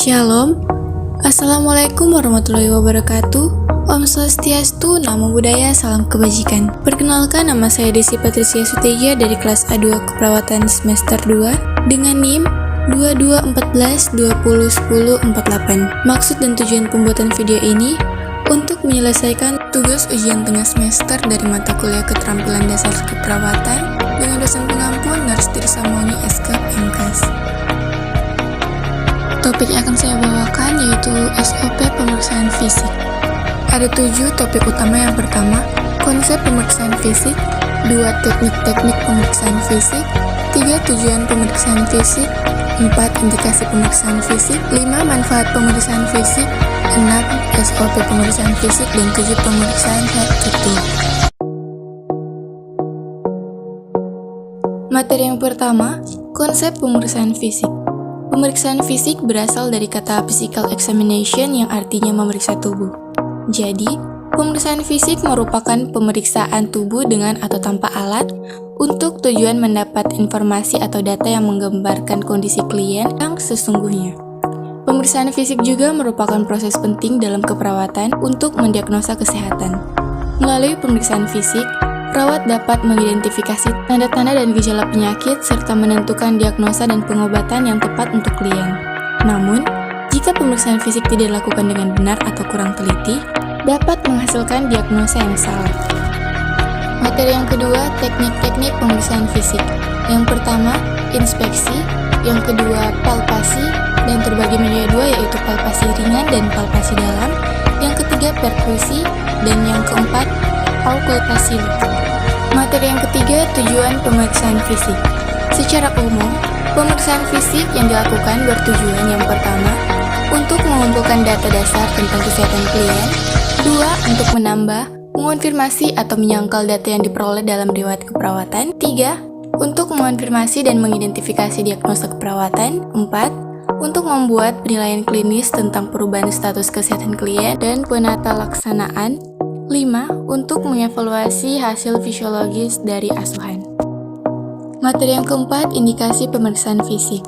Shalom, Assalamualaikum warahmatullahi wabarakatuh. Om Swastiastu, Namo Buddhaya, salam kebajikan. Perkenalkan, nama saya Desi Patricia Suteja dari kelas A2 Keperawatan semester 2 dengan NIM 2214201048. Maksud dan tujuan pembuatan video ini untuk menyelesaikan tugas ujian tengah semester dari mata kuliah Keterampilan Dasar Keperawatan dengan dosen pengampu Nurse Tirsa Moni SK MKes. Topik yang akan saya bawakan yaitu SOP pemeriksaan fisik. Ada 7 topik utama. Yang pertama, konsep pemeriksaan fisik. 2. Teknik-teknik pemeriksaan fisik. 3. Tujuan pemeriksaan fisik. 4. Indikasi pemeriksaan fisik. 5. Manfaat pemeriksaan fisik. 6. SOP pemeriksaan fisik. Dan 7. Pemeriksaan head to toe. Materi yang pertama, konsep pemeriksaan fisik. Pemeriksaan fisik berasal dari kata physical examination yang artinya memeriksa tubuh. Jadi, pemeriksaan fisik merupakan pemeriksaan tubuh dengan atau tanpa alat untuk tujuan mendapat informasi atau data yang menggambarkan kondisi klien yang sesungguhnya. Pemeriksaan fisik juga merupakan proses penting dalam keperawatan untuk mendiagnosa kesehatan. Melalui pemeriksaan fisik, perawat dapat mengidentifikasi tanda-tanda dan gejala penyakit serta menentukan diagnosa dan pengobatan yang tepat untuk klien. Namun, jika pemeriksaan fisik tidak dilakukan dengan benar atau kurang teliti, dapat menghasilkan diagnosa yang salah. Materi yang kedua, teknik-teknik pemeriksaan fisik. Yang pertama, inspeksi. Yang kedua, palpasi. Dan terbagi menjadi 2, yaitu palpasi ringan dan palpasi dalam. Yang ketiga, perkusi. Dan yang keempat, auskultasi. Materi yang ketiga, tujuan pemeriksaan fisik. Secara umum, pemeriksaan fisik yang dilakukan bertujuan yang pertama, untuk mengumpulkan data dasar tentang kesehatan klien. 2. Untuk menambah, mengonfirmasi atau menyangkal data yang diperoleh dalam riwayat keperawatan. 3. Untuk mengonfirmasi dan mengidentifikasi diagnosa keperawatan. 4. Untuk membuat penilaian klinis tentang perubahan status kesehatan klien dan penata laksanaan. 5. Untuk mengevaluasi hasil fisiologis dari asuhan. Materi yang keempat, indikasi pemeriksaan fisik.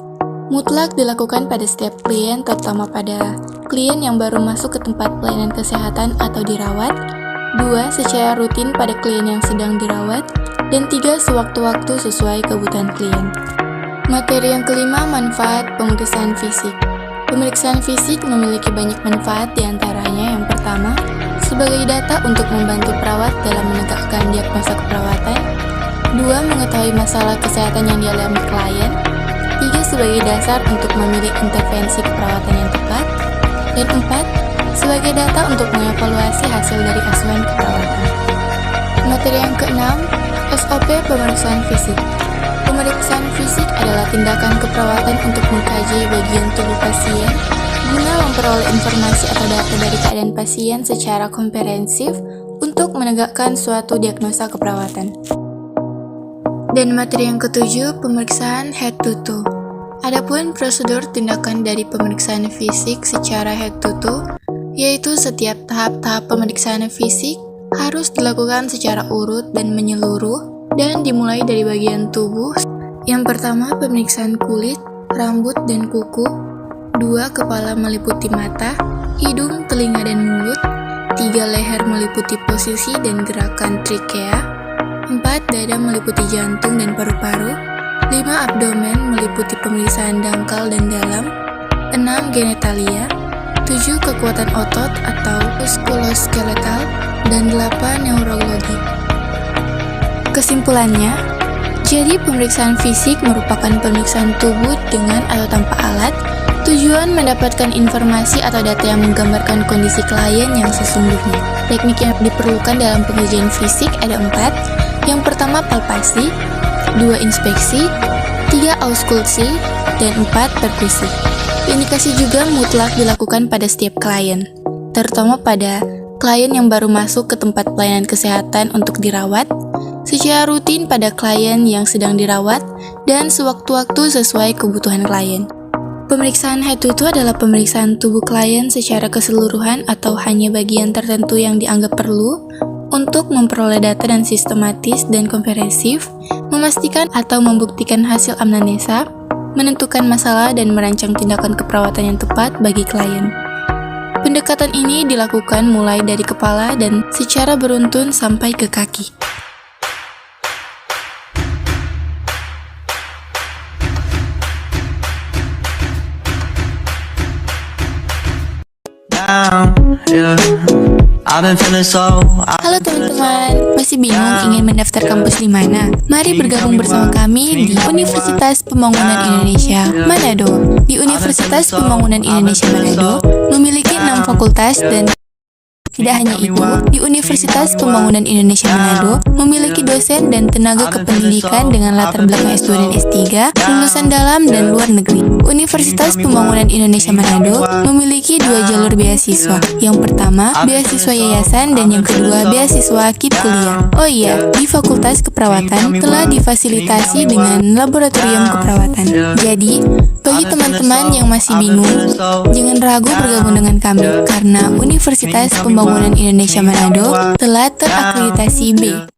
Mutlak dilakukan pada setiap klien, terutama pada klien yang baru masuk ke tempat pelayanan kesehatan atau dirawat. 2. Secara rutin pada klien yang sedang dirawat. Dan 3. Sewaktu-waktu sesuai kebutuhan klien. Materi yang kelima, manfaat pemeriksaan fisik. Pemeriksaan fisik memiliki banyak manfaat, diantaranya yang pertama, sebagai data untuk membantu perawat dalam menegakkan diagnosa keperawatan. 2. Mengetahui masalah kesehatan yang dialami klien. 3. Sebagai dasar untuk memilih intervensi keperawatan yang tepat. Dan 4. Sebagai data untuk mengevaluasi hasil dari asuhan keperawatan. Materi yang keenam, SOP pemeriksaan fisik. Pemeriksaan fisik adalah tindakan keperawatan untuk mengkaji bagian tubuh pasien guna memperoleh informasi atau data dari keadaan pasien secara komprehensif untuk menegakkan suatu diagnosa keperawatan. Dan materi yang ketujuh, pemeriksaan head to toe. Adapun prosedur tindakan dari pemeriksaan fisik secara head to toe, yaitu setiap tahap-tahap pemeriksaan fisik harus dilakukan secara urut dan menyeluruh dan dimulai dari bagian tubuh. Yang pertama, pemeriksaan kulit, rambut, dan kuku. 2. Kepala meliputi mata, hidung, telinga, dan mulut. 3. Leher meliputi posisi dan gerakan trachea. 4. Dada meliputi jantung dan paru-paru. 5. Abdomen meliputi pemeriksaan dangkal dan dalam. 6. Genitalia. 7. Kekuatan otot atau muskuloskeletal. Dan 8. Neurologi. Kesimpulannya, jadi pemeriksaan fisik merupakan pemeriksaan tubuh dengan atau tanpa alat. Tujuan mendapatkan informasi atau data yang menggambarkan kondisi klien yang sesungguhnya. Teknik yang diperlukan dalam pengujian fisik ada 4. Yang pertama, palpasi. 2. Inspeksi. 3. Auskultasi. Dan 4. Perkusi. Indikasi juga mutlak dilakukan pada setiap klien, terutama pada klien yang baru masuk ke tempat pelayanan kesehatan untuk dirawat, secara rutin pada klien yang sedang dirawat, dan sewaktu-waktu sesuai kebutuhan klien. Pemeriksaan head to toe adalah pemeriksaan tubuh klien secara keseluruhan atau hanya bagian tertentu yang dianggap perlu untuk memperoleh data dan sistematis dan komprehensif, memastikan atau membuktikan hasil anamnesa, menentukan masalah dan merancang tindakan keperawatan yang tepat bagi klien. Pendekatan ini dilakukan mulai dari kepala dan secara beruntun sampai ke kaki. Halo teman-teman, masih bingung ingin mendaftar kampus di mana? Mari bergabung bersama kami di Universitas Pembangunan Indonesia Manado. Di Universitas Pembangunan Indonesia Manado memiliki 6 fakultas dan tidak hanya itu, di Universitas Pembangunan Indonesia Manado memiliki dosen dan tenaga kependidikan dengan latar belakang S2 dan S3, lulusan dalam dan luar negeri. Universitas Pembangunan Indonesia Manado memiliki 2 jalur beasiswa. Yang pertama, beasiswa yayasan dan yang kedua, beasiswa KIP kuliah. Oh iya, di Fakultas Keperawatan telah difasilitasi dengan laboratorium keperawatan. Jadi, bagi teman-teman yang masih bingung, jangan ragu bergabung dengan kami karena Universitas Pembangunan Indonesia Manado telah terakreditasi B.